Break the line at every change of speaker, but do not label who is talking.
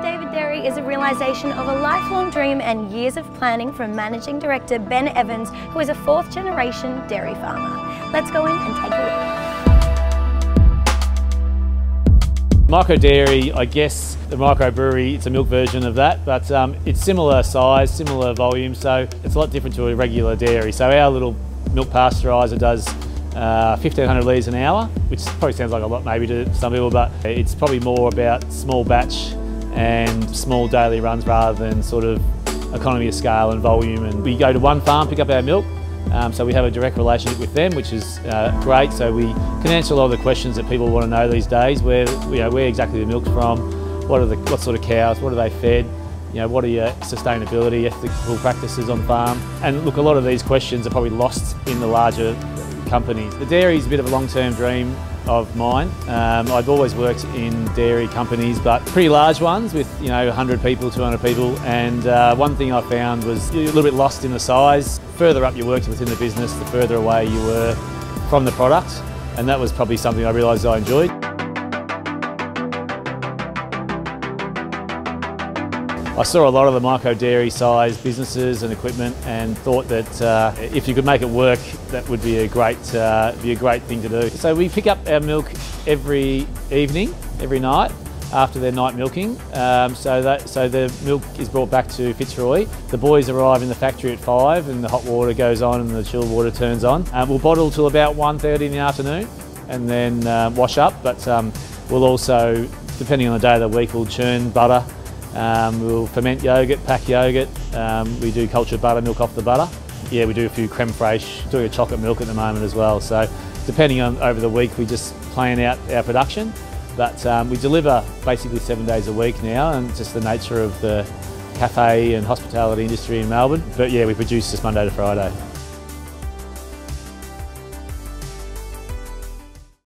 David Dairy is a realisation of a lifelong dream and years of planning from Managing Director Ben Evans, who is a fourth-generation dairy farmer. Let's go in and take a look.
Micro dairy, I guess the microbrewery, it's a milk version of that, but it's similar size, similar volume, so it's a lot different to a regular dairy. So our little milk pasteuriser does 1,500 litres an hour, which probably sounds like a lot maybe to some people, but it's probably more about small batch and small daily runs rather than sort of economy of scale and volume. And we go to one farm, pick up our milk, so we have a direct relationship with them, which is great. So we can answer a lot of the questions that people want to know these days. Where exactly the milk's from, what sort of cows, what are they fed, what are your sustainability, ethical practices on farm. And look, a lot of these questions are probably lost in the larger companies. The dairy is a bit of a long-term dream of mine. I've always worked in dairy companies, but pretty large ones with 100 people, 200 people, and one thing I found was you're a little bit lost in the size. Further up you worked within the business, the further away you were from the product, and that was probably something I realised I enjoyed. I saw a lot of the micro dairy size businesses and equipment and thought that if you could make it work, that would be a great thing to do. So we pick up our milk every evening, every night after their night milking. So the milk is brought back to Fitzroy. The boys arrive in the factory at 5 and the hot water goes on and the chilled water turns on. We'll bottle till about 1:30 in the afternoon and then wash up, but we'll also, depending on the day of the week, we'll churn butter. We'll ferment yogurt, pack yogurt. We do cultured buttermilk off the butter. Yeah, we do a few creme fraiche, doing a chocolate milk at the moment as well. So depending on over the week, we just plan out our production. But we deliver basically 7 days a week now, and just the nature of the cafe and hospitality industry in Melbourne. But yeah, we produce just Monday to Friday.